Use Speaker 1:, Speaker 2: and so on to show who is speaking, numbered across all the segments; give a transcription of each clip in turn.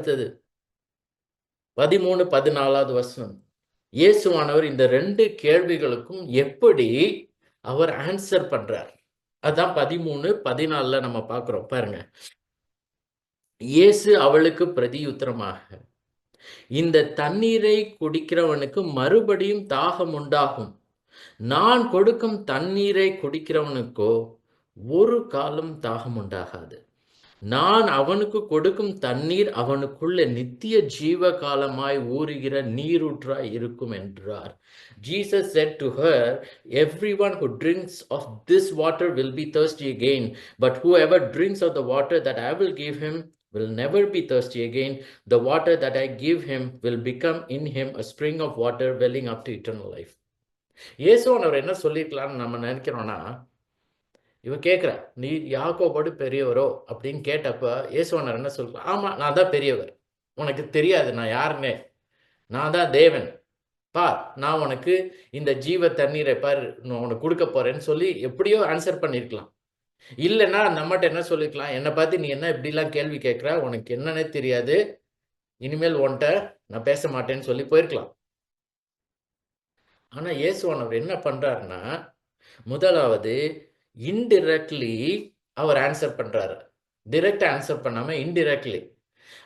Speaker 1: அடுத்தது 13, 14வது வசனம். இயேசுவானவர் இந்த 2 கேள்விகளுக்கும் எப்படி அவர் ஆன்சர் பண்றார். அதான் 13, 14ல நம்ம பார்க்கிறோம் பாருங்க. இயேசு அவளுக்கு பிரதியுத்தரமாக, இந்த தண்ணீரை குடிக்கிறவனுக்கு மறுபடியும் தாகம் உண்டாகும். நான் கொடுக்கும் தண்ணீரை குடிக்கிறவனுக்கோ ஒரு காலம் தாகம் உண்டாகாது. நான் அவனுக்கு கொடுக்கும் தண்ணீர் அவனுக்குள்ள நித்திய ஜீவ காலமாய் ஊறுகிற நீரூற்றாய் இருக்கும் என்றார். Jesus said to her, everyone who drinks of this water will be thirsty again, but whoever drinks of the water that I will give him will never be thirsty again. The water that I give him will become in him a spring of water welling up to eternal life. இயேசுவானவர் என்ன சொல்லிருக்கலாம்னு நம்ம நினைக்கிறோம்னா, இவ கேட்குறா, நீ யாக்கோபோடு பெரியவரோ அப்படின்னு கேட்டப்ப இயேசுவானவர் என்ன சொல்றார்? ஆமா, நான் தான் பெரியவர், உனக்கு தெரியாது நான் யாருன்னே, நான் தான் தேவன், பார் நான் உனக்கு இந்த ஜீவ தண்ணீரை பார் நான் உனக்கு கொடுக்க போறேன்னு சொல்லி எப்படியோ ஆன்சர் பண்ணிருக்கலாம். இல்லைன்னா நம்மகிட்ட என்ன சொல்லிக்கலாம், என்னை பார்த்து நீ என்ன இப்படிலாம் கேள்வி கேட்குற, உனக்கு என்னன்னே தெரியாது, இனிமேல் உன்கிட்ட நான் பேச மாட்டேன்னு சொல்லி போயிருக்கலாம். ஆனா இயேசுவானவர் என்ன பண்றாருன்னா, முதலாவது இன்டிரெக்ட்லி அவர் ஆன்சர் பண்றாரு. டைரக்ட் ஆன்சர் பண்ணாம இன்டிரெக்ட்லி.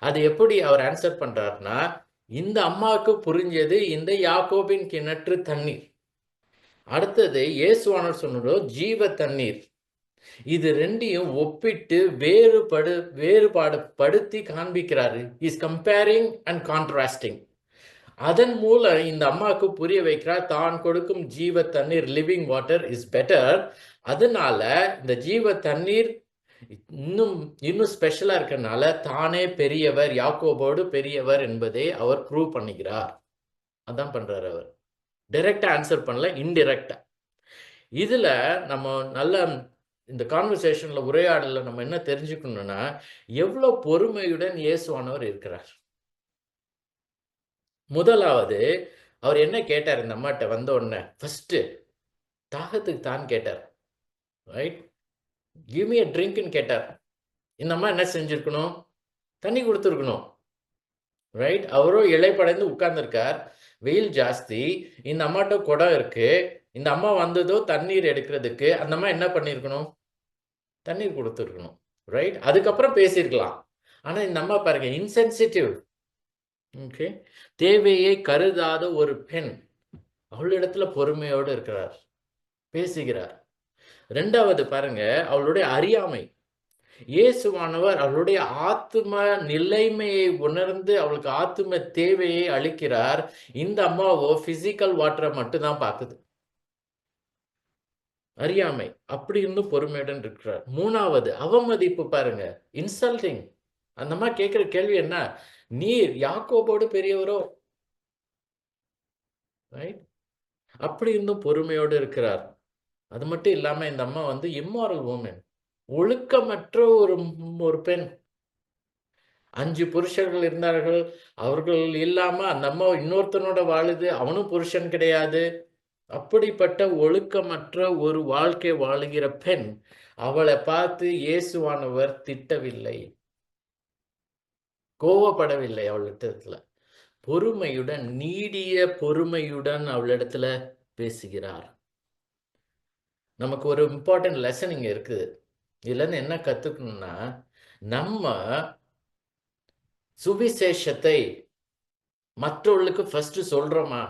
Speaker 1: அது எப்படி அவர் ஆன்சர் பண்றாருன்னா, இந்த அம்மாவுக்கு புரிஞ்சது இந்த யாக்கோபின் கிணற்று தண்ணீர். அடுத்தது இயேசுவானவர் சொன்னதோ ஜீவ தண்ணீர். இது ரெண்டையும் ஒப்பிட்டு வேறுபாடு படுத்தி காண்பிக்கிறாரு. Is comparing and contrasting. அதன் மூலம் இந்த அம்மாவுக்கு புரிய வைக்கிறார், தான் கொடுக்கும் ஜீவ தண்ணீர் லிவிங் வாட்டர் இஸ் பெட்டர். அதனால இந்த ஜீவ தண்ணீர் இன்னும் ஸ்பெஷலா இருக்கிறதுனால தானே பெரியவர், யாக்கோபோடு பெரியவர் என்பதை அவர் ப்ரூவ் பண்ணுகிறார். அதான் பண்றாரு அவர். டைரக்டா ஆன்சர் பண்ணல, இன்டிரெக்டா. இதுல நம்ம நல்ல இந்த கான்வர்சேஷன்ல உரையாடல நம்ம என்ன தெரிஞ்சுக்கணும்னா, எவ்வளவு பொறுமையுடன் இயேசுவானவர் இருக்கிறார். முதலாவது அவர் என்ன கேட்டார் இந்த அம்மாட்ட வந்த உடனே? ஃபர்ஸ்ட் தாகத்துக்கு தான் கேட்டார். ரைட், கிவ் மீ a ட்ரிங்க்னு கேட்டார். இந்த அம்மா என்ன செஞ்சிருக்கணும்? தண்ணி கொடுத்துருக்கணும். ரைட், அவரோ இலைப்படைந்து உட்கார்ந்துருக்கார், வெயில் ஜாஸ்தி, இந்த அம்மாட்ட குடம் இருக்கு, இந்த அம்மா வந்ததோ தண்ணீர் எடுக்கிறதுக்கு. அந்த அம்மா என்ன பண்ணியிருக்கணும்? தண்ணீர் கொடுத்துருக்கணும். ரைட், அதுக்கப்புறம் பேசியிருக்கலாம். ஆனா இந்த அம்மா பாருங்க, இன்சென்சிட்டிவ். ஓகே, தேவையை கருதாத ஒரு பெண் அவளிடத்துல பொறுமையோடு இருக்கிறார், பேசுகிறார். ரெண்டாவது பாருங்க, அவளுடைய அறியாமை. இயேசுவானவர் அவளுடைய ஆத்தும நிலைமையை உணர்ந்து அவளுக்கு ஆத்தும தேவையை அளிக்கிறார். இந்த அம்மாவோ பிசிக்கல் வாட்டரை மட்டும் தான் பார்க்குது. அறியாமை. அப்படி இருந்தும் பொறுமையுடன் இருக்கிறார். மூணாவது அவமதிப்பு பாருங்க, இன்சல்டிங். அந்த அம்மா கேட்கிற கேள்வி என்ன? நீர் யாக்கோபோடு பெரியவரோ? ரைட், அப்படி இருந்தும் பொறுமையோடு இருக்கிறார். அது மட்டும் இல்லாம இந்த அம்மா இம்மாரல் வுமன், ஒழுக்கமற்ற ஒரு பெண். 5 புருஷர்கள் இருந்தார்கள், அவர்கள் இல்லாம அந்த அம்மா இன்னொருத்தனோட வாழுது, அவனும் புருஷன் கிடையாது. அப்படிப்பட்ட ஒழுக்கமற்ற ஒரு வாழ்க்கை வாழுகிற பெண். அவளை பார்த்து இயேசுவானவர் திட்டவில்லை, கோவப்படவில்லை. அவளிடத்துல பொறுமையுடன், நீடிய பொறுமையுடன் அவளிடத்துல பேசுகிறார். நமக்கு ஒரு இம்பார்ட்டன்ட் லெசன் இங்க இருக்குது. இதுல இருந்து என்ன கத்துக்கணும்னா, நம்ம சுவிசேஷத்தை மற்றவர்களுக்கு ஃபர்ஸ்ட் சொல்றோமா,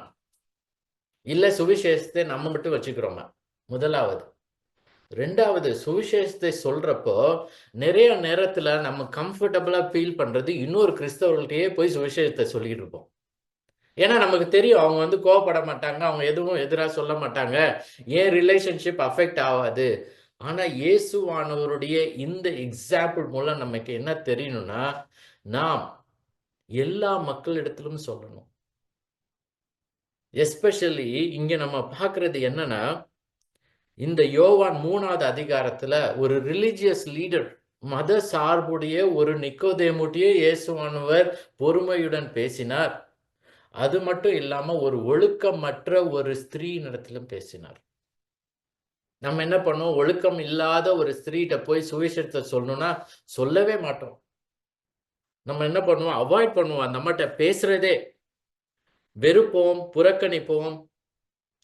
Speaker 1: இல்ல சுவிசேஷத்தை நம்ம மட்டும் வச்சுக்கிறோமா? முதலாவது. ரெண்டாவது, சுவிசேஷத்தை சொல்றப்போ நிறைய நேரத்துல நம்ம கம்ஃபர்டபுளா ஃபீல் பண்றது இன்னொரு கிறிஸ்தவர்கள்ட்டயே போய் சுவிசேஷத்தை சொல்லிட்டு இருப்போம். ஏன்னா நமக்கு தெரியும் அவங்க கோவப்பட மாட்டாங்க, அவங்க எதுவும் எதிராக சொல்ல மாட்டாங்க, ஏன் ரிலேஷன்ஷிப் அஃபெக்ட் ஆகாது. ஆனா இயேசுவானவருடைய இந்த எக்ஸாம்பிள் மூலம் நமக்கு என்ன தெரியணும்னா, நாம் எல்லா மக்களிடத்திலும் சொல்லணும். எஸ்பெஷலி இங்க நம்ம பார்க்கறது என்னன்னா, இந்த யோவான் 3வது அதிகாரத்துல ஒரு ரிலிஜியஸ் லீடர், மத சார்புடைய ஒரு நிக்கோதேமுடைய இயேசுவானவர் பொறுமையுடன் பேசினார். அது மட்டும் இல்லாம ஒரு ஒழுக்கமற்ற ஒரு ஸ்திரீனிடத்திலும் பேசினார். நம்ம என்ன பண்ணோம்? ஒழுக்கம் இல்லாத ஒரு ஸ்திரீட்ட போய் சுவிசேஷத்தை சொல்லணும்னா சொல்லவே மாட்டோம். நம்ம என்ன பண்ணுவோம்? அவாய்ட் பண்ணுவோம். அந்த அம்மாட்ட பேசுறதே வெறுப்போம், புறக்கணிப்போம்.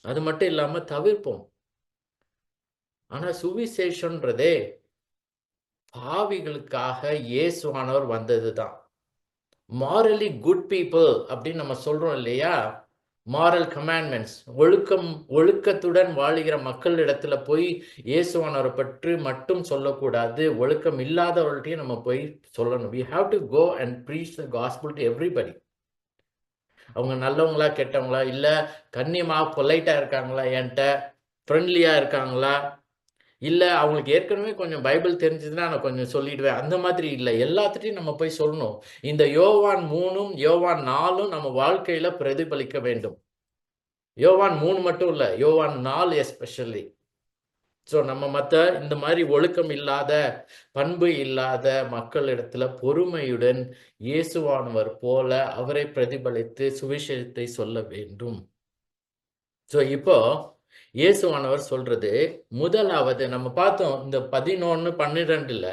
Speaker 1: அது மட்டும் இல்லாம தவிர்ப்போம். ஆனா சுவிசேஷன்றதே பாவிகளுக்காக இயேசுவானவர் வந்ததுதான். மாரலி குட் பீப்பிள் அப்படின்னு நம்ம சொல்றோம் இல்லையா? மாரல் கமாண்ட்மெண்ட்ஸ், ஒழுக்கத்துடன் வாழுகிற மக்களிடத்துல போய் இயேசுவானவரை பற்றி மட்டும் சொல்லக்கூடாது. ஒழுக்கம் இல்லாதவர்கள்ட்டையும் நம்ம போய் சொல்லணும். We have to go and preach the gospel to everybody. அவங்க நல்லவங்களா, கெட்டவங்களா, இல்ல கண்ணியமா, பொலைட்டா இருக்காங்களா என்ட்ட, ஃப்ரெண்ட்லியா இருக்காங்களா, இல்ல அவங்களுக்கு ஏற்கனவே கொஞ்சம் பைபிள் தெரிஞ்சதுன்னா நான் கொஞ்சம் சொல்லிடுவேன். அந்த மாதிரி இல்ல. எல்லாத்துட்டையும் நம்ம போய் சொல்லணும். இந்த யோவான் 3ம், யோவான் 4ம் நம்ம வாழ்க்கையில பிரதிபலிக்க வேண்டும். யோவான் 3 மட்டும் இல்ல. யோவான் 4 எஸ்பெஷலி. ஸோ நம்ம இந்த மாதிரி ஒழுக்கம் இல்லாத, பண்பு இல்லாத மக்களிடத்துல பொறுமையுடன் இயேசுவானவர் போல அவரை பிரதிபலித்து சுவிசேஷத்தை சொல்ல வேண்டும். ஸோ இப்போ இயேசுவானவர் சொல்றது முதலாவது நம்ம பார்த்தோம். இந்த 11, 12ல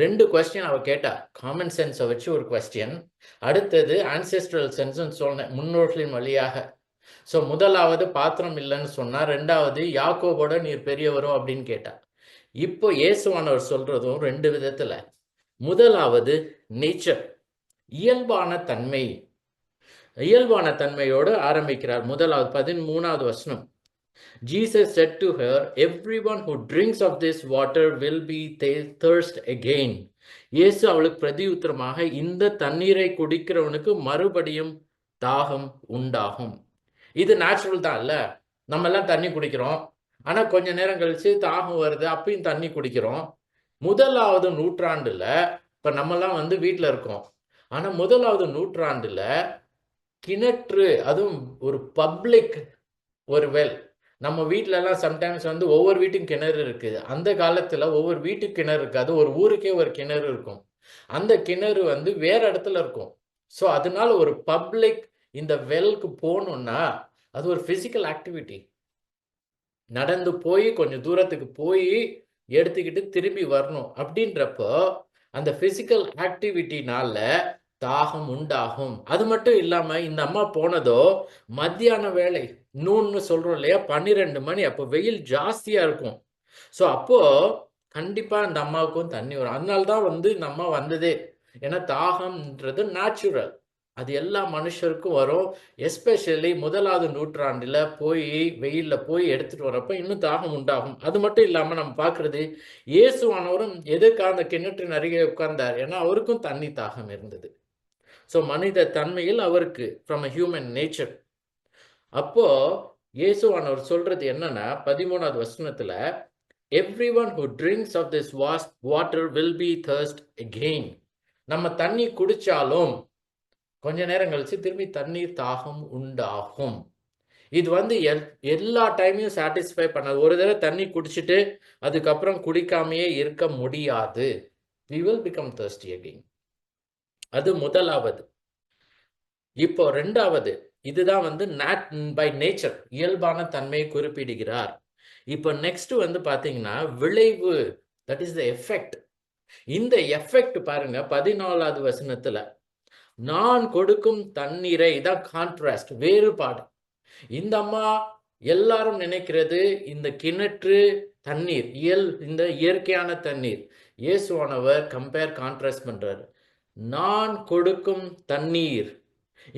Speaker 1: 2 கொஸ்டின் அவ கேட்டா. காமன் சென்ஸை வச்சு ஒரு கொஸ்டின், அடுத்தது ஆன்செஸ்ட்ரல் சென்ஸ்ன்னு சொன்னேன், முன்னோர்களின் வழியாக. ஸோ முதலாவது பாத்திரம் இல்லைன்னு சொன்னா, 2வது யாக்கோபோட நீர் பெரியவரோ அப்படின்னு கேட்டா. இப்போ இயேசுவானவர் சொல்றதும் 2 விதத்துல. முதலாவது நேச்சர், இயல்பான தன்மை. இயல்பான தன்மையோடு ஆரம்பிக்கிறார். முதலாவது 13வது வசனம். Jesus said to her, everyone who drinks of this water will be thirst again. இயேசு அவளுக்கு பிரதியுத்தரமாக, இந்த தண்ணீரை குடிக்கிறவனுக்கு மறுபடியும் தாகம் உண்டாகும். இது நேச்சுரல் தான் இல்ல? நம்ம எல்லாம் தண்ணி குடிக்கிறோம். ஆனா கொஞ்ச நேரம் கழிச்சு தாகம் வருது, அப்பயும் தண்ணி குடிக்கிறோம். முதலாவது நூற்றாண்டுல இப்ப நம்மலாம் வீட்டுல இருக்கோம். ஆனா முதலாவது நூற்றாண்டுல கிணற்று, அதுவும் ஒரு பப்ளிக் ஒரு வெல். நம்ம வீட்ல எல்லாம் சம்டைம்ஸ் ஒவ்வொரு வீட்டுக்கும் கிணறு இருக்குது. அந்த காலத்துல ஒவ்வொரு வீட்டுக்கு கிணறு இருக்காது. ஒரு ஊருக்கே ஒரு கிணறு இருக்கும். அந்த கிணறு வேற இடத்துல இருக்கும். ஸோ அதனால ஒரு பப்ளிக் இந்த வெல்க்கு போகணும்னா அது ஒரு பிசிக்கல் ஆக்டிவிட்டி. நடந்து போய் கொஞ்சம் தூரத்துக்கு போய் எடுத்துக்கிட்டு திரும்பி வரணும். அப்படின்றப்போ அந்த பிசிக்கல் ஆக்டிவிட்டினால தாகம் உண்டாகும். அது மட்டும் இல்லாம இந்த அம்மா போனதோ மத்தியான வேளை, நூன்னு சொல்றோம் இல்லையா, 12 மணி. அப்போ வெயில் ஜாஸ்தியா இருக்கும். ஸோ அப்போ கண்டிப்பா இந்த அம்மாவுக்கும் தண்ணி வரும். அதனால தான் இந்த அம்மா வந்ததே. ஏன்னா தாகம்ன்றது நேச்சுரல். அது எல்லா மனுஷருக்கும் வரும். எஸ்பெஷலி முதலாவது நூற்றாண்டுல போய் வெயில்ல போய் எடுத்துட்டு வரப்ப இன்னும் தாகம் உண்டாகும். அது மட்டும் இல்லாம நம்ம பார்க்கிறது, இயேசுவானவரும் எதுக்காக அந்த கிணற்றின் அருகே உட்கார்ந்தார்? ஏன்னா அவருக்கும் தண்ணி தாகம் இருந்தது. ஸோ மனித தன்மையில் அவருக்கு, ஃப்ரம் அ ஹியூமன் நேச்சர். அப்போ இயேசுவானவர் சொல்றது என்னன்னா 13வது வசனத்துல, everyone who drinks of this water will be thirst again. நம்ம தண்ணி குடிச்சாலும் கொஞ்ச நேரம் கழிச்சு திரும்பி தண்ணீர் தாகம் உண்டாகும். இது எல்லா டைமையும் சாட்டிஸ்ஃபை பண்ணாது. ஒரு தடவை தண்ணி குடிச்சிட்டு அதுக்கப்புறம் குடிக்காமையே இருக்க முடியாது. we will become thirsty again. அது முதலாவது. இப்போ 2வது, இதுதான் பை நேச்சர், இயல்பான தன்மையை குறிப்பிடுகிறார். இப்போ நெக்ஸ்ட் பாத்தீங்கன்னா விளைவு, தட் இஸ் த எஃபெக்ட். இந்த எஃபெக்ட் பாருங்க 14வது வசனத்துல, நான் கொடுக்கும் தண்ணீரை, இதான் கான்ட்ராஸ்ட், வேறுபாடு. இந்த அம்மா எல்லாரும் நினைக்கிறது இந்த கிணற்று தண்ணீர், இந்த இயற்கையான தண்ணீர். இயேசுவானவர் கான்ட்ராஸ்ட் பண்றாரு. நான் கொடுக்கும் தண்ணீர்,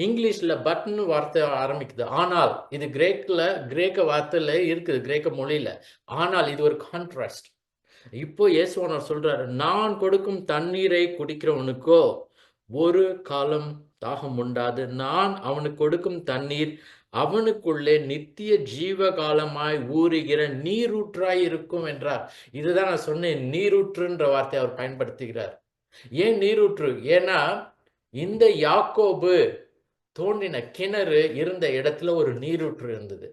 Speaker 1: இங்கிலீஷ்ல பட்னு வார்த்தை ஆரம்பிக்குது. ஆனால் இது கிரேக்க வார்த்தையில இருக்குது, கிரேக்க மொழியில. ஆனால் இது ஒரு கான்ட்ராஸ்ட். இப்போ இயேசுவானவர் சொல்றாரு, நான் கொடுக்கும் தண்ணீரை குடிக்கிறவனுக்கோ ஒரு காலம் தாகம் உண்டாது. நான் அவனுக்கு கொடுக்கும் தண்ணீர் அவனுக்குள்ளே நித்திய ஜீவகாலமாய் ஊறுகிற நீரூற்றாய் இருக்கும் என்றார். இதுதான் நான் சொன்னேன், நீரூற்றுன்ற வார்த்தை அவர் பயன்படுத்துகிறார். ஏன் நீரூற்று? ஏன்னா இந்த யாக்கோபு தோண்டின கிணறு இருந்த இடத்துல ஒரு நீரூற்று இருந்தது.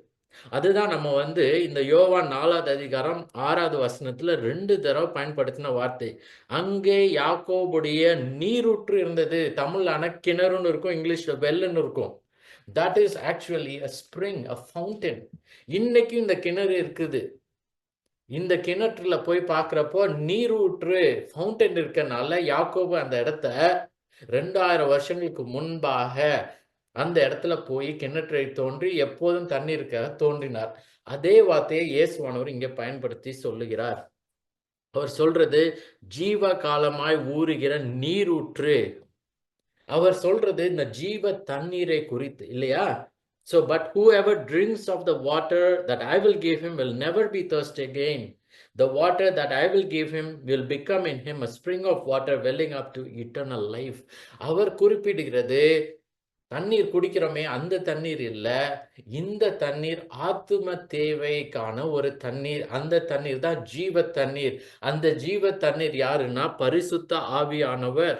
Speaker 1: அதுதான் நம்ம இந்த யோவான் 4வது அதிகாரம் 6வது வசனத்துல 2 தடவை பயன்படுத்தின வார்த்தை. அங்கே யாக்கோபுடைய நீரூற்று இருந்தது. தமிழ்ல கிணறுன்னு இருக்கும், இங்கிலீஷ்ல வெல்லுன்னு இருக்கும். That is actually a spring, a fountain. இன்னைக்கும் இந்த கிணறு இருக்குது. இந்த கிணற்றுல போய் பார்க்கிறப்போ நீரூற்று, ஃபவுண்டன் இருக்கனால யாக்கோபு அந்த இடத்த 2000 வருஷங்களுக்கு முன்பாக அந்த இடத்துல போய் கிணற்றை தோன்றி எப்போதும் தண்ணீருக்காக தோன்றினார். அதே வார்த்தையை இயேசுவானவர் இங்கே பயன்படுத்தி சொல்லுகிறார். அவர் சொல்றது ஜீவ காலமாய் ஊறுகிற நீரூற்று. அவர் சொல்றது இந்த ஜீவ தண்ணீரை குறித்து இல்லையா? So, but whoever drinks of the water that I will give him will never be thirsty again. The water that I will give him will become in him a spring of water welling up to eternal life. அவர் குறிப்பிடுகிறது தண்ணீர் குடிக்கிறோமே அந்த தண்ணீர் இல்ல, இந்த தண்ணீர் ஆத்தும தேவைக்கான ஒரு தண்ணீர். அந்த தண்ணீர் தான் ஜீவ தண்ணீர். அந்த ஜீவ தண்ணீர் யாருன்னா பரிசுத்த ஆவியானவர்.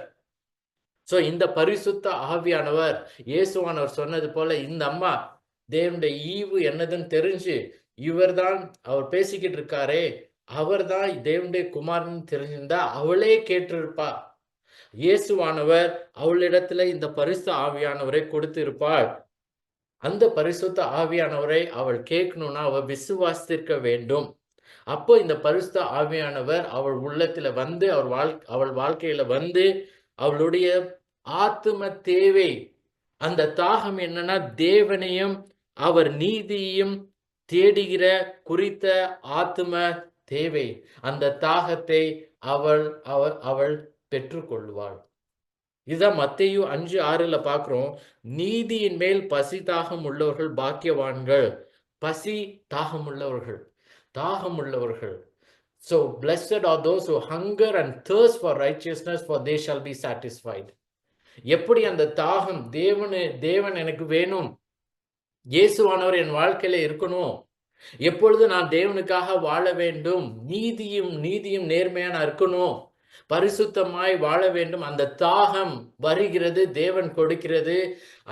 Speaker 1: சோ இந்த பரிசுத்த ஆவியானவர், இயேசுவானவர் சொன்னது போல, இந்த அம்மா தேவனுடைய ஈவு என்னதுன்னு தெரிஞ்சு இவர்தான் அவர் பேசிக்கிட்டு இருக்காரே, அவர்தான் தேவனுடைய குமாரன் தெரிஞ்சிருந்தா அவளே கேட்டிருப்பா. இயேசுவானவர் அவளிடத்துல இந்த பரிசுத்த ஆவியானவரை கொடுத்து இருப்பாள். அந்த பரிசுத்த ஆவியானவரை அவள் கேட்கணும்னா அவள் விசுவாசித்திருக்க வேண்டும். அப்போ இந்த பரிசுத்த ஆவியானவர் அவள் உள்ளத்துல வந்து அவள் வாழ்க்கையில வந்து அவளுடைய ஆத்தும தேவை, அந்த தாகம் என்னன்னா தேவனையும் அவர் நீதியையும் தேடுகிற குறித்த ஆத்தும தேவை. அந்த தாகத்தை அவள் அவள் அவள் பெற்றுக்கொள்வாள். இதுதான் மத்தேயு 5:6 பார்க்கிறோம். நீதியின் மேல் பசி தாகம் உள்ளவர்கள் பாக்கியவான்கள். பசி தாகம் உள்ளவர்கள், தாகம் உள்ளவர்கள். So blessed are those who hunger and thirst for righteousness, for they shall be satisfied. எப்படி அந்த தாகம், தேவன் எனக்கு வேணும், இயேசுவானவர் என் வாழ்க்கையில இருக்கணும், எப்பொழுது நான் தேவனுக்காக வாழ வேண்டும், நீதியும் நேர்மையான இருக்கணும், பரிசுத்தமாய் வாழ வேண்டும். அந்த தாகம் வருகிறது, தேவன் கொடுக்கிறது.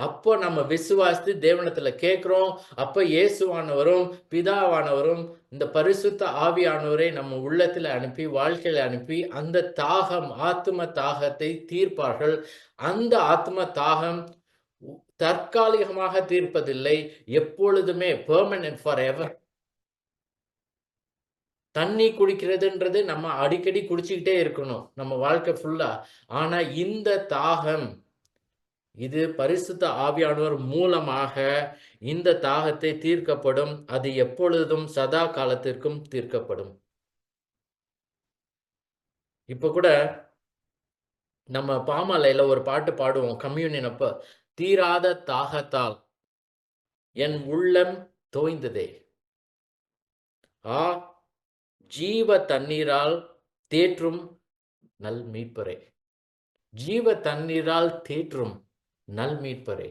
Speaker 1: அப்போ நம்ம விசுவாசித்து தேவனத்துல கேட்கிறோம். அப்ப இயேசுவானவரும் பிதாவானவரும் இந்த பரிசுத்த ஆவியானவரை நம்ம உள்ளத்துல அனுப்பி வாழ்க்கையில அனுப்பி அந்த தாகம், ஆத்தும தாகத்தை தீர்ப்பார்கள். அந்த ஆத்தும தாகம் தற்காலிகமாக தீர்ப்பதில்லை, எப்பொழுதுமே பெர்மனன்ட், ஃபார் எவர். தண்ணி குடிக்கிறதுன்றது நம்ம அடிக்கடி குடிச்சுக்கிட்டே இருக்கணும் நம்ம வாழ்க்கை ஃபுல்லா. ஆனா இந்த தாகம், இது பரிசுத்த ஆவியானவர் மூலமாக இந்த தாகத்தை தீர்க்கப்படும். அது எப்பொழுதும் சதா காலத்திற்கும் தீர்க்கப்படும். இப்ப கூட நம்ம பாமாலையில ஒரு பாட்டு பாடுவோம் கம்யூனியன் அப்ப, தீராத தாகத்தால் என் உள்ளம் தோய்ந்ததே, ஆ ஜீவ தண்ணீரால் தேற்றும் நல் மீட்பரே. ஜீவ தண்ணீரால் தேற்றும் நல் மீட்பரே.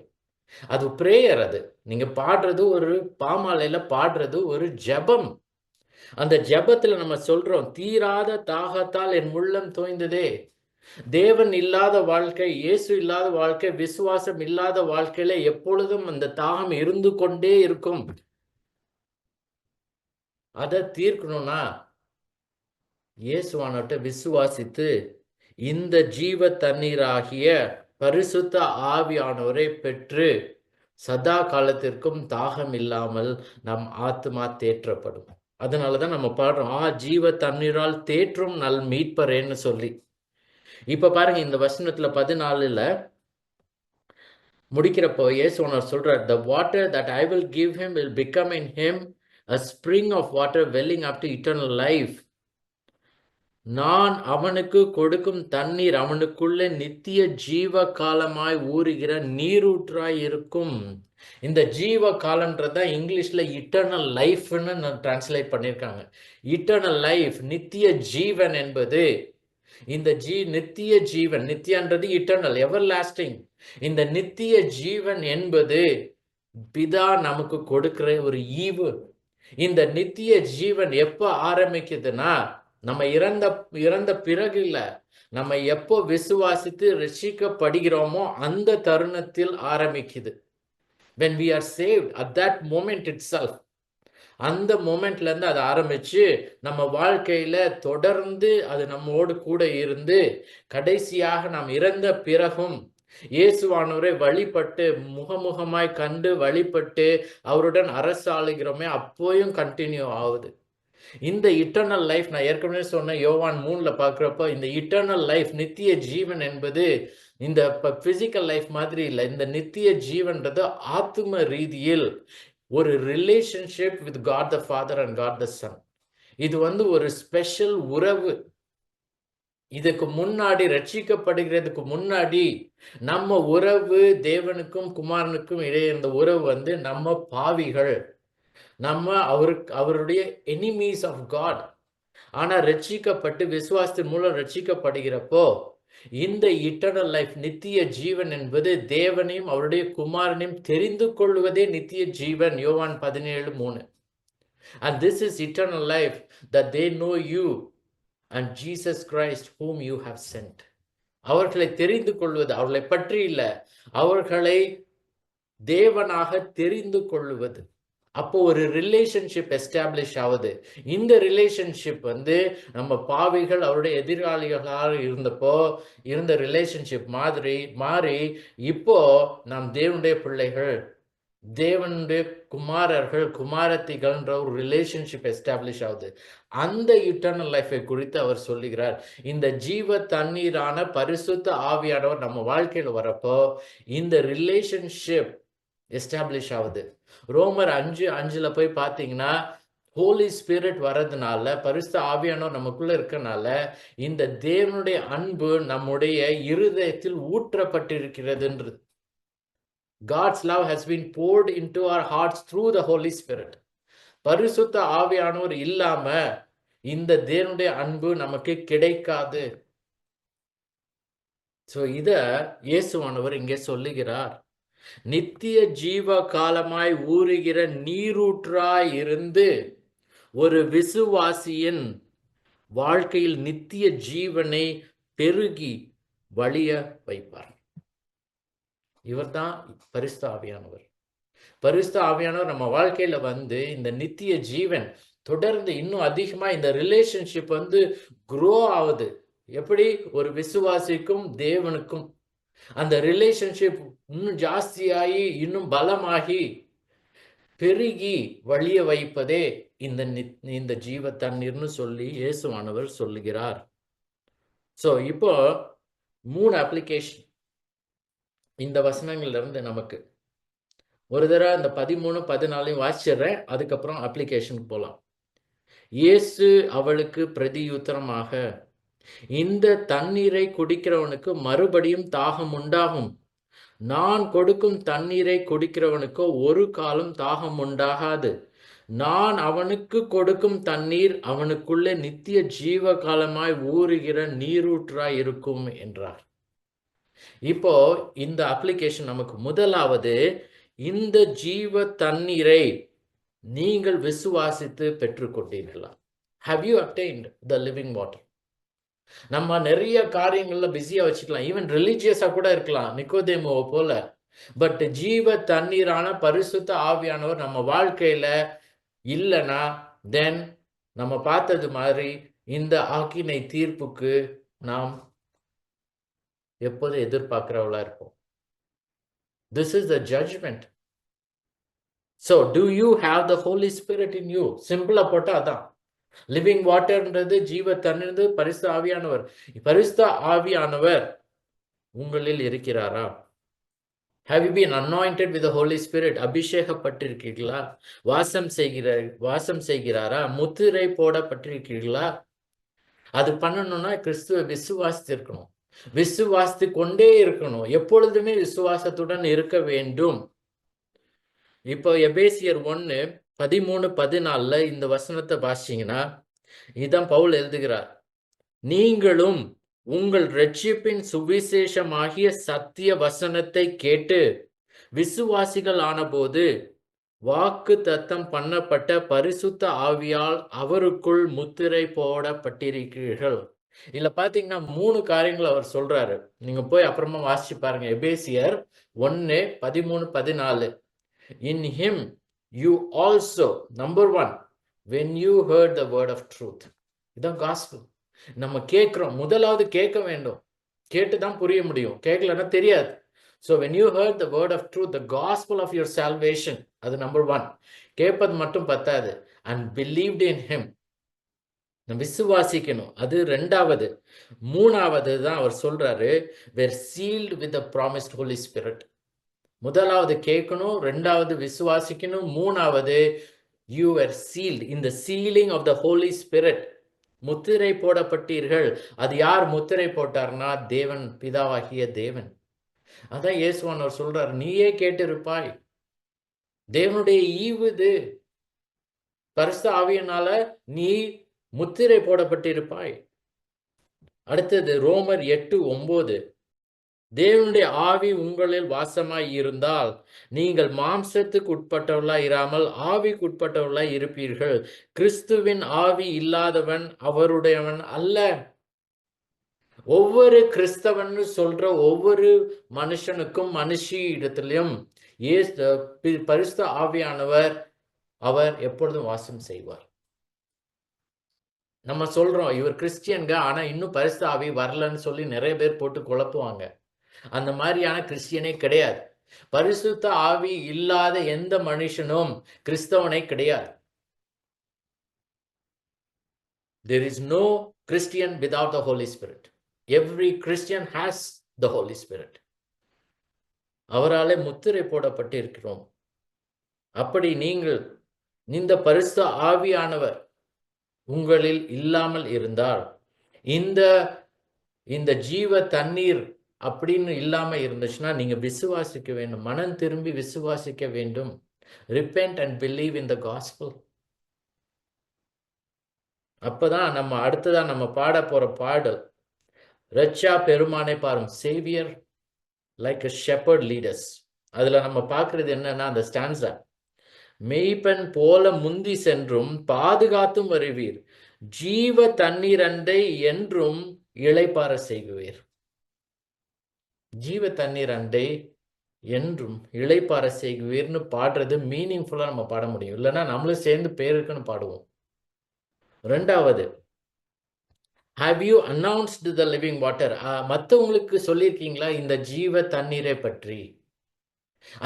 Speaker 1: அது பிரேயர். அது நீங்க பாடுறது ஒரு பாமாலையில பாடுறது ஒரு ஜெபம். அந்த ஜெபத்துல நம்ம சொல்றோம், தீராத தாகத்தால் என் உள்ளம் தோய்ந்ததே. தேவன் இல்லாத வாழ்க்கை, இயேசு இல்லாத வாழ்க்கை, விசுவாசம் இல்லாத வாழ்க்கையில எப்பொழுதும் அந்த தாகம் இருந்து கொண்டே இருக்கும். அதை தீர்க்கணும்னா இயேசுவானவர்கிட்ட விசுவாசித்து இந்த ஜீவ தண்ணீராகிய பரிசுத்த ஆவியானவரை பெற்று சதா காலத்திற்கும் தாகம் இல்லாமல் நம் ஆத்மா தேற்றப்படும். அதனாலதான் நம்ம பாடுறோம், ஜீவ தண்ணீரால் தேற்றும் நல் மீட்பரேன்னு சொல்லி. இப்ப பாருங்க, இந்த வசனத்துல 14ல முடிக்கிறப்போ இயேசுவானவர் சொல்றார், the water that I will give him will become in him a spring of water welling up to eternal life. நான் அவனுக்கு கொடுக்கும் தண்ணீர் அவனுக்குள்ளே நித்திய ஜீவ காலமாய் ஊறுகிற நீரூற்றாய் இருக்கும். இந்த ஜீவ காலம்ன்றத இங்கிலீஷ்ல இட்டர்னல் லைஃப்னு டிரான்ஸ்லேட் பண்ணியிருக்காங்க. இட்டர்னல் லைஃப், நித்திய ஜீவன் என்பது இந்த நித்திய ஜீவன், நித்தியன்றது இட்டர்னல், எவர் லாஸ்டிங். இந்த நித்திய ஜீவன் என்பது பிதா நமக்கு கொடுக்கிற ஒரு ஈவு. இந்த நித்திய ஜீவன் எப்ப ஆரம்பிக்குதுன்னா, நம்ம இறந்த பிறகு இல்ல, நம்ம எப்போ விசுவாசித்து ரட்சிக்கப்படுகிறோமோ அந்த தருணத்தில் ஆரம்பிக்குது. when we are saved, at that moment itself, அந்த மொமெண்ட்ல இருந்து அது ஆரம்பிச்சு நம்ம வாழ்க்கையில தொடர்ந்து அது நம்மோடு கூட இருந்து கடைசியாக நாம் இறந்த பிறகும் இயேசுவானவரை வழிபட்டு முகமுகமாய் கண்டு வழிபட்டு அவருடன் அரசாளுகிறோமே, அப்போயும் கண்டினியூ ஆகுது. இந்த இட்டர்னல் லைஃப் நான் ஏற்கனவே சொன்ன யோவான் 3ல பார்க்குறப்போ இந்த இட்டர்னல் லைஃப் நித்திய ஜீவன் என்பது இந்த பிசிக்கல் லைஃப் மாதிரி இல்லை. இந்த நித்திய ஜீவன்றது ஆத்தும ரீதியில் ஒரு relationship with God the Father and God the Son. இது ஒரு ஸ்பெஷல் உறவு. இதுக்கு முன்னாடி ரட்சிக்கப்படுகிறதுக்கு முன்னாடி நம்ம உறவு தேவனுக்கும் குமாரனுக்கும் இடையே இருந்த உறவு நம்ம பாவிகள், நம்ம அவருடைய எனிமீஸ் ஆஃப் காட். ஆனா ரட்சிக்கப்பட்டு விசுவாசத்தின் மூலம் ரட்சிக்கப்படுகிறப்போ இந்த இட்டர்னல் லைஃப் நித்திய ஜீவன் என்பது தேவனையும் அவருடைய குமாரனையும் தெரிந்து கொள்வதே நித்திய ஜீவன். யோவான் 17:3. And this is eternal life, that they know you and Jesus Christ whom you have sent. அவர்களை தெரிந்து கொள்வது, அவர்களை பற்றி இல்ல, அவர்களை தேவனாக தெரிந்து கொள்வது. அப்போ ஒரு ரிலேஷன்ஷிப் எஸ்டாப்ளிஷ் ஆகுது. இந்த ரிலேஷன்ஷிப் நம்ம பாவிகள் அவருடைய எதிராளிகளாக இருந்தப்போ இருந்த ரிலேஷன்ஷிப் மாறி இப்போ நாம் தேவனுடைய பிள்ளைகள், தேவனுடைய குமாரர்கள், குமாரத்திகள்ன்ற ஒரு ரிலேஷன்ஷிப் எஸ்டாப்ளிஷ் ஆகுது. அந்த இட்டர்னல் லைஃபை குறித்து அவர் சொல்லுகிறார். இந்த ஜீவ தண்ணீரான பரிசுத்த ஆவியானவர் நம்ம வாழ்க்கையில் வரப்போ இந்த ரிலேஷன்ஷிப் எஸ்டாப்ளிஷ் ஆகுது. ரோமர் 5:5 போய் பார்த்தீங்கன்னா ஹோலி ஸ்பிரிட் வர்றதுனால, பரிசுத்த ஆவியானவர் நமக்குள்ள இருக்கனால இந்த தேவனுடைய அன்பு நம்முடைய இருதயத்தில் ஊற்றப்பட்டிருக்கிறதுன்றது. God's love has been poured into our hearts through the Holy Spirit. பரிசுத்த ஆவியானவர் இல்லாம இந்த தேவனுடைய அன்பு நமக்கு கிடைக்காது. சோ இத இயேசுவானவர் இங்கே சொல்லுகிறார். நித்திய ஜீவ காலமாய் ஊறுகிற நீரூற்றாய் இருந்து ஒரு விசுவாசியின் வாழ்க்கையில் நித்திய ஜீவனை பெருகி வழிய வைப்பார். இவர்தான் பரிசுத்த ஆவியானவர். பரிசுத்த ஆவியானவர் நம்ம வாழ்க்கையில இந்த நித்திய ஜீவன் தொடர்ந்து இன்னும் அதிகமா இந்த ரிலேஷன்ஷிப் க்ரோ ஆகுது. எப்படி? ஒரு விசுவாசிக்கும் தேவனுக்கும் அந்த ரிலேஷன்ஷிப் இன்னும் ஜாஸ்தியாகி இன்னும் பலமாகி பெருகி வழிய வைப்பதே இந்த ஜீவ தண்ணீர்னு சொல்லி இயேசுவானவர் சொல்லுகிறார். சோ இப்போ 3 அப்ளிகேஷன் இந்த வசனங்கள்ல இருந்து நமக்கு. ஒரு தடவை இந்த 13, 14 வாசிச்சிடுறேன், அதுக்கப்புறம் அப்ளிகேஷனுக்கு போலாம். இயேசு அவளுக்கு பிரதியுத்தரமாக, இந்த தண்ணீரை குடிக்கிறவனுக்கு மறுபடியும் தாகம் உண்டாகும். நான் கொடுக்கும் தண்ணீரை குடிக்கிறவனுக்கோ ஒரு காலம் தாகம் உண்டாகாது. நான் அவனுக்கு கொடுக்கும் தண்ணீர் அவனுக்குள்ளே நித்திய ஜீவ காலமாய் ஊறுகிற நீரூற்றாய் இருக்கும் என்றார். இப்போ இந்த அப்ளிகேஷன் நமக்கு முதலாவது, இந்த ஜீவ தண்ணீரை நீங்கள் விசுவாசித்து பெற்றுக்கொண்டீர்களா? Have you obtained the living water? நம்ம நிறைய காரியங்கள்ல பிஸியா வச்சுக்கலாம், ஈவன் ரிலீஜியஸா கூட இருக்கலாம் நிக்கோதேமுவை போல. பட் ஜீவ தண்ணீரான பரிசுத்த ஆவியானவர் நம்ம வாழ்க்கையில இல்லைன்னா தென் நம்ம பார்த்தது மாதிரி இந்த ஆக்கினை தீர்ப்புக்கு நாம் எப்போது எதிர்பார்க்கிறவளா இருப்போம். This is the judgment. So do you have the Holy Spirit in you? சிம்பிளா போட்டா அதான். லிவிங் வாட்டர்ன்றது ஜீவ தண்ணீர், பரிசுத்த ஆவியானவர். பரிசுத்த ஆவியானவர் உங்களில் இருக்கிறாரா? Have you been anointed with the Holy Spirit? அபிஷேகப்பட்டிருக்கிறீர்களா? வாசம் செய்கிறாரா? முத்திரை போடப்பட்டிருக்கிறீர்களா? அது பண்ணணும்னா கிறிஸ்துவ விசுவாசித்து இருக்கணும், விசுவாசித்து கொண்டே இருக்கணும், எப்பொழுதுமே விசுவாசத்துடன் இருக்க வேண்டும். இப்போ எபேசியர் 1:13-14 இந்த வசனத்தை வாசிச்சீங்கன்னா இதான் பவுல் எழுதுகிறார். நீங்களும் உங்கள் இரட்சிப்பின் சுவிசேஷமாகிய சத்திய வசனத்தை கேட்டு விசுவாசிகள் ஆனபோது வாக்கு தத்தம் பண்ணப்பட்ட பரிசுத்த ஆவியால் அவருக்குள் முத்திரை போடப்பட்டிருக்கிறீர்கள். இதுல பாத்தீங்கன்னா 3 காரியங்கள் அவர் சொல்றாரு. நீங்க போய் அப்புறமா வாசிச்சு பாருங்க. எபேசியர் 1:13-14. In him you also, number 1, when you heard the word of truth. இதான் gospel. நம்ம கேட்கிறோம், முதலாவது கேட்க வேண்டும், கேட்டுதான் புரிய முடியும், கேட்கலன்னா தெரியாது. So when you heard the word of truth, the gospel of your salvation, அது number 1. கேட்பது மட்டும் பத்தாது, and believed in him. விசுவாசிக்கணும். அது 2வது. 3வது தான் அவர் சொல்றாரு, "where sealed with the promised Holy Spirit." முதலாவது கேட்கணும், 2வது விசுவாசிக்கணும், 3வது you are sealed in the sealing of the Holy Spirit. முத்திரை போடப்பட்டீர்கள். அது யார் முத்திரை போட்டார்னா, தேவன், பிதாவாகிய தேவன். அதான் இயேசுவானவர் சொல்றார், நீயே கேட்டிருப்பாய். தேவனுடைய ஈவு இது. பரிசுத்த ஆவியினால நீ முத்திரை போடப்பட்டிருப்பாய். அடுத்தது ரோமர் 8:9. தேவனுடைய ஆவி உங்களில் வாசமாய் இருந்தால் நீங்கள் மாம்சத்துக்கு உட்பட்டவர்களாய் இராமல் ஆவிக்கு உட்பட்டவர்களாய் இருப்பீர்கள். கிறிஸ்துவின் ஆவி இல்லாதவன் அவருடையவன் அல்ல. ஒவ்வொரு கிறிஸ்தவன் சொல்ற ஒவ்வொரு மனுஷனுக்கும் மனுஷி இடத்திலும் பரிசுத்த ஆவியானவர் அவர் எப்பொழுதும் வாசம் செய்வார். நம்ம சொல்றோம் இவர் கிறிஸ்டியன்க, ஆனா இன்னும் பரிசுத்த ஆவி வரலன்னு சொல்லி நிறைய பேர் போட்டு குழப்புவாங்க. அந்த மாதிரியான கிறிஸ்டியனே கிடையாது. பரிசுத்த ஆவி இல்லாத எந்த மனுஷனும் கிறிஸ்தவனே கிடையாது. There is no Christian without the Holy Spirit. Every Christian has the Holy Spirit. அவராலே முத்திரை போடப்பட்டு இருக்கிறோம். அப்படி நீங்கள் இந்த பரிசுத்த ஆவியானவர் உங்களில் இல்லாமல் இருந்தால், இந்த ஜீவ தண்ணீர் அப்படின்னு இல்லாம இருந்துச்சுன்னா நீங்க விசுவாசிக்க வேண்டும். மனம் திரும்பி விசுவாசிக்க வேண்டும். Repent and believe in the gospel. அப்பதான் நம்ம அடுத்ததா நம்ம பாட போற பாடல், ரட்சா பெருமானை பாரும், Xavier like a shepherd leaders. அதுல நம்ம பார்க்கிறது என்னன்னா, அந்த ஸ்டான்ஸா, மெய்ப்பன் போல முந்தி சென்றும் பாதுகாத்தும் வருவீர், ஜீவ தண்ணீர் அண்டை என்றும் இளைப்பாற செய்குவீர். ஜீவ தண்ணீர் அண்டை என்றும் இளைப்பாற செய்குவீர்னு பாடுறது மீனிங்ஃபுல்லா நம்ம பாட முடியும். இல்லைன்னா நம்மளும் சேர்ந்து பேருக்குன்னு பாடுவோம். 2வது, have you announced the living water? மற்றவங்களுக்கு சொல்லியிருக்கீங்களா இந்த ஜீவ தண்ணீரை பற்றி?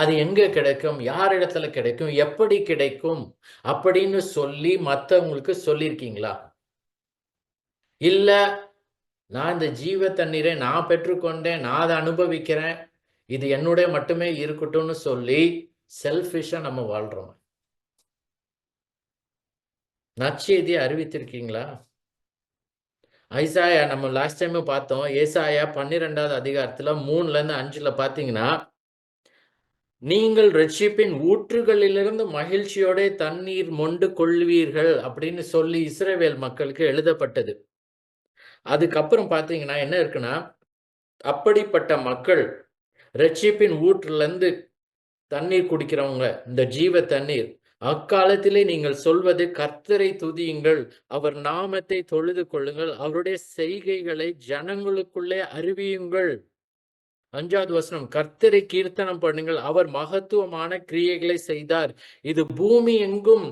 Speaker 1: அது எங்க கிடைக்கும், யார் இடத்துல கிடைக்கும், எப்படி கிடைக்கும் அப்படின்னு சொல்லி மற்றவங்களுக்கு சொல்லியிருக்கீங்களா? இல்ல, நான் இந்த ஜீவ தண்ணீரை நான் பெற்றுக்கொண்டேன், நான் அதை அனுபவிக்கிறேன், இது என்னுடைய மட்டுமே இருக்கட்டும்னு சொல்லி செல்ஃபிஷா நம்ம வாழ்றோம். நற்செய்தியை அறிவித்திருக்கீங்களா? ஐசாயா, நம்ம லாஸ்ட் டைம் பார்த்தோம், ஏசாயா 12வது அதிகாரத்துல 3-5 பார்த்தீங்கன்னா, நீங்கள் ரட்சிப்பின் ஊற்றுகளிலிருந்து மகிழ்ச்சியோட தண்ணீர் மொண்டு கொள்வீர்கள் அப்படின்னு சொல்லி இஸ்ரவேல் மக்களுக்கு எழுதப்பட்டது. அதுக்கப்புறம் பார்த்தீங்கன்னா என்ன இருக்குன்னா, அப்படிப்பட்ட மக்கள் ரட்சிப்பின் ஊற்றுல இருந்து தண்ணீர் குடிக்கிறவங்க, இந்த ஜீவ தண்ணீர், அக்காலத்திலே நீங்கள் சொல்வது கர்த்தரை துதியுங்கள், அவர் நாமத்தை தொழுது கொள்ளுங்கள், அவருடைய செய்கைகளை ஜனங்களுக்குள்ளே அறிவியுங்கள். 5வது வசனம், கர்த்தரை கீர்த்தனம் பண்ணுங்கள், அவர் மகத்துவமான கிரியைகளை செய்தார், இது பூமி எங்கும்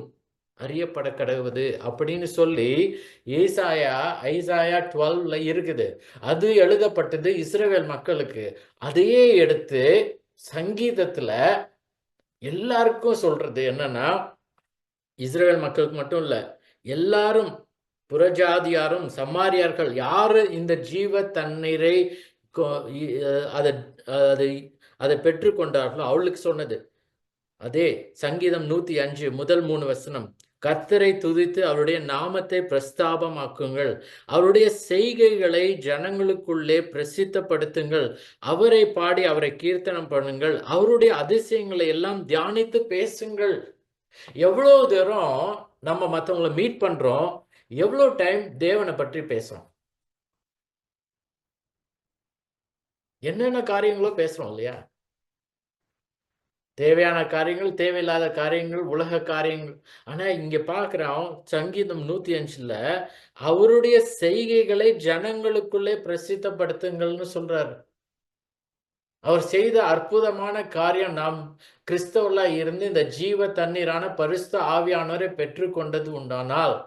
Speaker 1: அறியப்பட கடவுது அப்படின்னு சொல்லி ஐசாயா 12ல இருக்குது. அது எழுதப்பட்டது இஸ்ரவேல் மக்களுக்கு. அதையே எடுத்து சங்கீதத்துல எல்லாருக்கும் சொல்றது என்னன்னா, இஸ்ரவேல் மக்களுக்கு மட்டும் இல்ல, எல்லாரும் புறஜாதியாரும் சமாரியார்கள் யாரு இந்த ஜீவ தண்ணீரை அதை பெற்றுக்கொண்டார்களோ அவளுக்கு சொன்னது. அதே சங்கீதம் 105 முதல் 3 வசனம், கர்த்தரை துதித்து அவருடைய நாமத்தை பிரஸ்தாபமாக்குங்கள், அவருடைய செய்கைகளை ஜனங்களுக்குள்ளே பிரசித்தப்படுத்துங்கள், அவரை பாடி அவரை கீர்த்தனம் பண்ணுங்கள், அவருடைய அதிசயங்களை எல்லாம் தியானித்து பேசுங்கள். எவ்வளவு தூரம் நம்ம மற்றவங்களை மீட் பண்றோம், எவ்வளவு டைம் தேவனை பற்றி பேசுறோம், என்னென்ன காரியங்களோ பேசுறோம் இல்லையா? தேவையான காரியங்கள், தேவையில்லாத காரியங்கள், உலக காரியங்கள். ஆனா இங்க பார்க்கிறோம் சங்கீதம் 105ல அவருடைய செய்கைகளை ஜனங்களுக்குள்ளே பிரசித்தப்படுத்துங்கள்னு சொல்றாரு. அவர் செய்த அற்புதமான காரியம் நாம் கிறிஸ்தவர்களா இருந்து இந்த ஜீவ தண்ணீரான பரிசுத்த ஆவியானவரை பெற்றுக்கொண்டது உண்டானால்,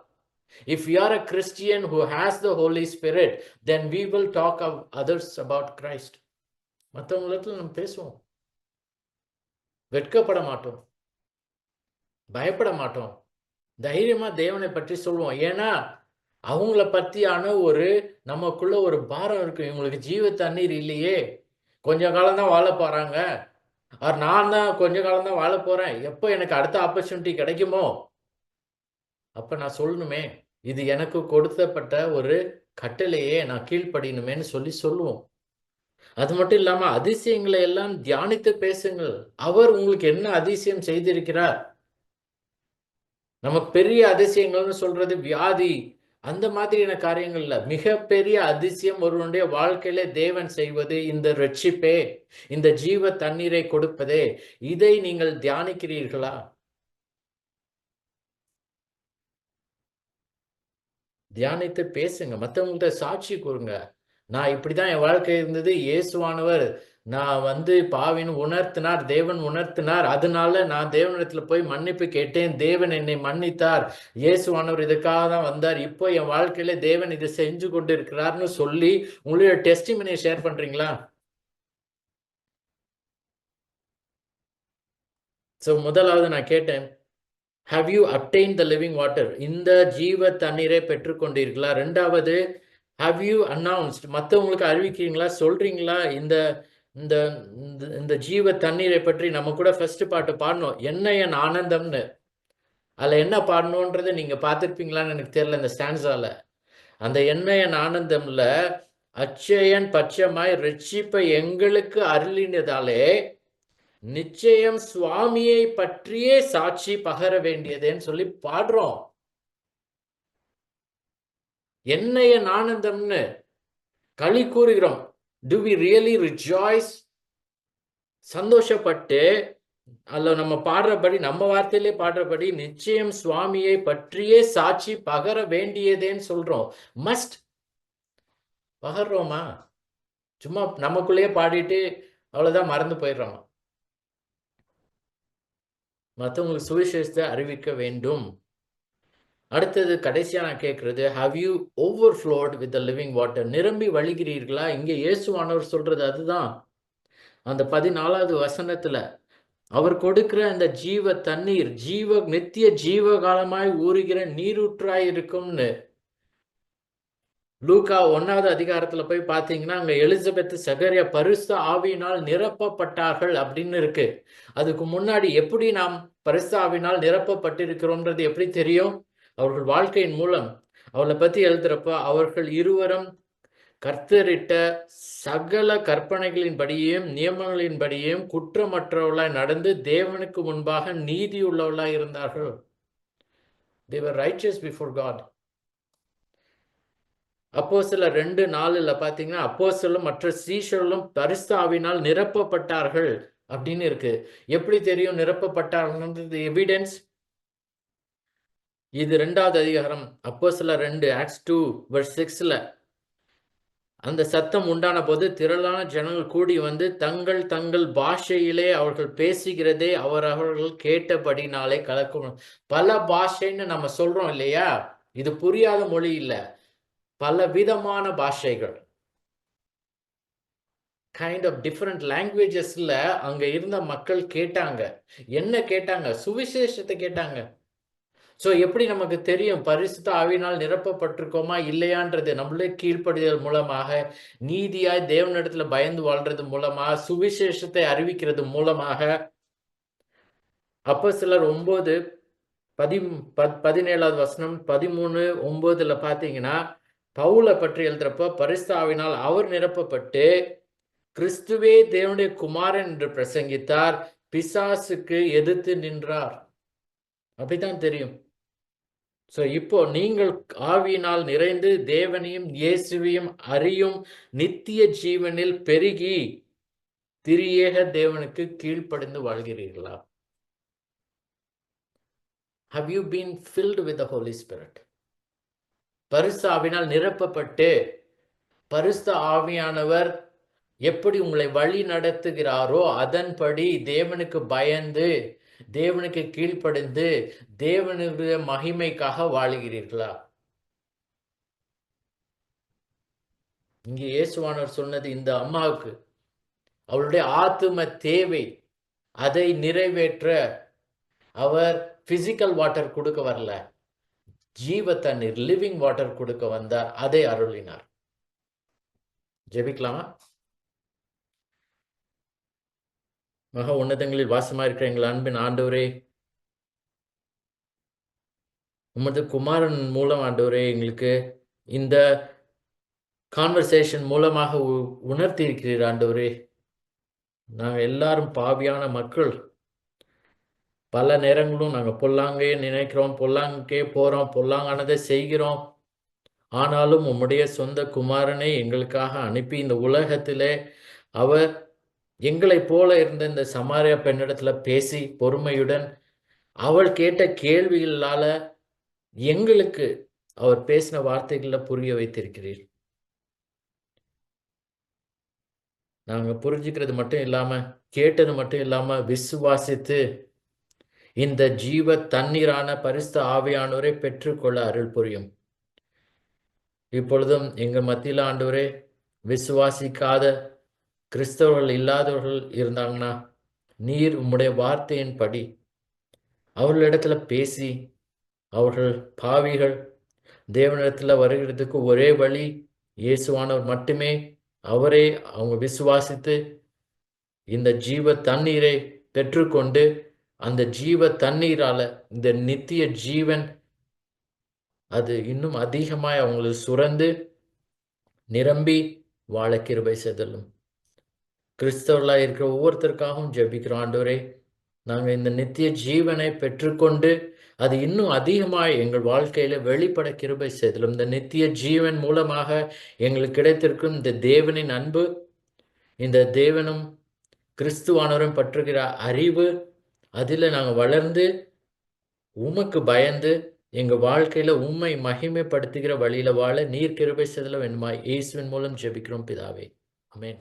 Speaker 1: if you are a Christian who has the Holy Spirit, then we will talk of others about Christ. மற்றவங்களுக்கு நம்ம பேசுவோம், வெட்கப்பட மாட்டோம், பயப்பட மாட்டோம், தைரியமா தேவனை பற்றி சொல்லுவோம். ஏன்னா அவங்கள பத்தியான ஒரு நமக்குள்ள ஒரு பாரம் இருக்கும். இவங்களுக்கு ஜீவ தண்ணீர் இல்லையே! கொஞ்ச காலம் தான் வாழ போறாங்க. நான் தான் கொஞ்ச காலம் தான் வாழ போறேன். எப்போ எனக்கு அடுத்த ஆப்பர்ச்சுனிட்டி கிடைக்குமோ? அப்ப நான் சொல்லணுமே! இது எனக்கு கொடுக்கப்பட்ட ஒரு கட்டளையே நான் கீழ்ப்படியணுமேன்னு சொல்லுவோம். அது மட்டும் இல்லாம அதிசயங்களை எல்லாம் தியானித்து பேசுங்கள். அவர் உங்களுக்கு என்ன அதிசயம் செய்திருக்கிறார்? நமக்கு பெரிய அதிசயங்கள்னு சொல்றது வியாதி, அந்த மாதிரியான காரியங்கள் இல்ல. மிகப்பெரிய அதிசயம் ஒருவனுடைய வாழ்க்கையில தேவன் செய்வது இந்த இரட்சிப்பே, இந்த ஜீவ தண்ணீரை கொடுப்பதே. இதை நீங்கள் தியானிக்கிறீர்களா? தியானித்து பேசுங்க. மத்தவங்கள்ட்ட சாட்சி கூறுங்க. நான் இப்படிதான் என் வாழ்க்கை இருந்தது. இயேசுவானவர் நான் பாவின்னு உணர்த்தினார். தேவன் உணர்த்தினார். அதனால நான் தேவனிடத்துல போய் மன்னிப்பு கேட்டேன். தேவன் என்னை மன்னித்தார். இயேசுவானவர் இதுக்காக தான் வந்தார். இப்போ என் வாழ்க்கையில தேவன் இத செஞ்சு கொண்டிருக்கிறார்ன்னு சொல்லி உங்களுடைய டெஸ்டிமனிய ஷேர் பண்றீங்களா? முதலாவது நான் கேட்டேன். Have you obtained the living water? இந்த ஜீவ தண்ணீரை பெற்றுக்கொண்டீர்களா? 2வது ஹேவ் யூ அன்னவுன்ஸ்ட்? மத்தவங்களுக்கு அறிவிக்கிறீங்களா? சொல்றீங்களா? இந்த இந்த இந்த இந்த ஜீவ தண்ணீரை பற்றி நம்ம கூட ஃபர்ஸ்ட் பாட்டு பாடுனோம். "என்ன என் ஆனந்தம்னு." அதுல என்ன பாடணும்ன்றத நீங்க பார்த்திருப்பீங்களான்னு எனக்கு தெரியல இந்த ஸ்டான்ஸால. அந்த "என்ன என் ஆனந்தம்ல" அச்சயன் பட்சமாய் இரட்சிப்பை எங்களுக்கு அருளினதாலே, நிச்சயம் சுவாமியை பற்றியே சாட்சி பகர வேண்டியதேன்னு சொல்லி பாடுறோம். "என்ன என் ஆனந்தம்னு" களி கூறுகிறோம். Do we really rejoice? சந்தோஷப்பட்டு அதுல நம்ம பாடுறபடி, நம்ம வார்த்தையிலே பாடுறபடி, நிச்சயம் சுவாமியை பற்றியே சாட்சி பகர வேண்டியதேன்னு சொல்றோம். மஸ்ட். பகர்றோமா? சும்மா நமக்குள்ளேயே பாடிட்டு அவ்வளவுதான் மறந்து போயிடுறோம். மத்தவங்களுக்கு சுவிசேஷத்தை அறிவிக்க வேண்டும். அடுத்தது கடைசியா நான் கேட்கிறது, have you overflowed with the living water? நிரம்பி வழிகிறீர்களா? இங்க இயேசுவானவர் சொல்றது அதுதான். அந்த 14வது வசனத்துல அவர் கொடுக்கிற அந்த ஜீவ தண்ணீர், நித்திய ஜீவகாலமாய் ஊறுகிற நீரூற்றாய் இருக்கும்னு. லூக்கா 1வது அதிகாரத்துல போய் பார்த்தீங்கன்னா, அங்க எலிசபெத், சகரியா பரிசுத்த ஆவியினால் நிரப்பப்பட்டார்கள் அப்படின்னு இருக்கு. அதுக்கு முன்னாடி எப்படி நாம் பரிசுத்த ஆவியினால் நிரப்பப்பட்டிருக்கிறோம்ன்றது எப்படி தெரியும்? அவர்கள் வாழ்க்கையின் மூலம். அவள பத்தி எழுதுறப்ப, அவர்கள் இருவரும் கர்த்தரிட்ட சகல கற்பனைகளின்படியும், நியமங்களின்படியும் குற்றமற்றவர்களாய் நடந்து தேவனுக்கு முன்பாக நீதியுள்ளவர்களாய் இருந்தார்கள். They were righteous before God. அப்போஸ்தலர் 2:4ல பார்த்தீங்கன்னா, அப்போஸ்தலரும் மற்ற சீஷர்களும் பரிசுத்த ஆவியினால் நிரப்பப்பட்டார்கள் அப்படின்னு இருக்கு. எப்படி தெரியும் நிரப்பப்பட்டார்கள்ன்றது எவிடன்ஸ்? இது 2வது அதிகாரம் அப்போஸ்தலர் 2 ஆக்ட்ஸ் 2 வெர்ஸ் 6ல அந்த சத்தம் உண்டான போது திரளான ஜனங்கள் கூடி வந்து தங்கள் தங்கள் பாஷையிலே அவர்கள் பேசுகிறதை அவர்கள் கேட்டபடினாலே கலக்கும். பல பாஷைன்னு நம்ம சொல்றோம் இல்லையா? இது புரியாத மொழி இல்ல. பல விதமான பாஷைகள். கைண்ட் ஆஃப் டிஃபரண்ட் லாங்குவேஜஸ்ல அங்க இருந்த மக்கள் கேட்டாங்க. என்ன கேட்டாங்க? சுவிசேஷத்தை கேட்டாங்க. எப்படி நமக்கு தெரியும் பரிசுத்த ஆவியினால் நிரப்பப்பட்டிருக்கோமா இல்லையான்றது? நம்மளே கீழ்ப்படிதல் மூலமாக, நீதியாய் தேவனிடத்துல பயந்து வாழ்றது மூலமா, சுவிசேஷத்தை அறிவிக்கிறது மூலமாக. அப்போஸ்தலர் 9 17வது வசனம் 13:9ல பார்த்தீங்கன்னா, பவுல பற்றி எழுதுறப்ப பரிசுத்த ஆவியினால் அவர் நிரப்பப்பட்டு கிறிஸ்துவே தேவனுடைய குமாரன் என்று பிரசங்கித்தார். பிசாசுக்கு எதிர்த்து நின்றார். அப்படித்தான் தெரியும். இப்போ நீங்கள் ஆவியினால் நிறைந்து தேவனையும் இயேசுவையும் அறியும் நித்திய ஜீவனில் பெருகி திரியேக தேவனுக்கு கீழ்ப்படிந்து வாழ்கிறீர்களா? Have you been filled with the Holy Spirit? பரிசுத்த ஆவியினால் நிரப்பப்பட்டு பரிசுத்த ஆவியானவர் எப்படி உங்களை வழி நடத்துகிறாரோ அதன்படி தேவனுக்கு பயந்து, தேவனுக்கு கீழ்ப்படிந்து, தேவனுடைய மகிமைக்காக வாழுகிறீர்களா? இங்கே இயேசுவானவர் சொன்னது இந்த அம்மாவுக்கு அவளுடைய ஆத்தும தேவை, அதை நிறைவேற்ற அவர் பிசிக்கல் வாட்டர் கொடுக்க வரல. ஜீவ தண்ணீர், லிவிங் வாட்டர் கொடுக்க வந்தார். அதை அருளினார். ஜெபிக்கலாமா? மகா உன்னதங்களில் வாசமா இருக்கிற எங்கள் அன்பின் ஆண்டவரே, உமது குமாரன் மூலம் ஆண்டவரே எங்களுக்கு இந்த கான்வர்சேஷன் மூலமாக உணர்த்தி இருக்கிறீர் ஆண்டவரே. நாங்கள் எல்லாரும் பாவியான மக்கள். பல நேரங்களும் நாங்கள் பொல்லாங்கே நினைக்கிறோம், பொல்லாங்கே போகிறோம், பொல்லாங்கானதை செய்கிறோம். ஆனாலும் உம்முடைய சொந்த குமாரனை எங்களுக்காக அனுப்பி இந்த உலகத்திலே அவர் எங்களைப் போல இருந்த இந்த சமாரியா பெண்ணிடத்துல பேசி பொறுமையுடன் அவள் கேட்ட கேள்விகளால எங்களுக்கு அவர் பேசின வார்த்தைகளை புரிய வைத்திருக்கிறீர். நாங்க புரிஞ்சுக்கிறது மட்டும் இல்லாம, கேட்டது மட்டும் இல்லாம, விசுவாசித்து இந்த ஜீவ தண்ணீரான பரிசுத்த ஆவியானவரை பெற்றுக்கொள்ள அருள் புரியும். இப்பொழுதும் எங்க மத்தியில ஆண்டவரே, விசுவாசிக்காத கிறிஸ்தவர்கள் இல்லாதவர்கள் இருந்தாங்கன்னா, நீர் உம்முடைய வார்த்தையின்படி அவர்களிடத்துல பேசி, அவர்கள் பாவிகள், தேவனிடத்துல வருகிறதுக்கு ஒரே வழி இயேசுவானவர் மட்டுமே. அவரை அவங்க விசுவாசித்து இந்த ஜீவ தண்ணீரை பெற்றுக்கொண்டு அந்த ஜீவ தண்ணீரால இந்த நித்திய ஜீவன் அது இன்னும் அதிகமாய் அவங்களுக்கு சுரந்து நிரம்பி வாழ கிருபை செய்தலும். கிறிஸ்தவர்களாக இருக்கிற ஒவ்வொருத்தருக்காகவும் ஜெபிக்கிறோம் ஆண்டவரே. நாங்கள் இந்த நித்திய ஜீவனை பெற்றுக்கொண்டு அது இன்னும் அதிகமாய் எங்கள் வாழ்க்கையில வெளிப்பட கிருபை செய்தலும். இந்த நித்திய ஜீவன் மூலமாக எங்களுக்கு கிடைத்திருக்கும் இந்த தேவனின் அன்பு, இந்த தேவனும் கிறிஸ்துவானவரும் பற்றுகிற அறிவு, அதில் நாங்கள் வளர்ந்து உமக்கு பயந்து எங்க வாழ்க்கையில உம்மை மகிமைப்படுத்துகிற வழியில வாழ நீர் கிருபை செய்தல வேண்டுமாய் இயேசுவின் மூலம் ஜெபிக்கிறோம் பிதாவே. ஆமென்.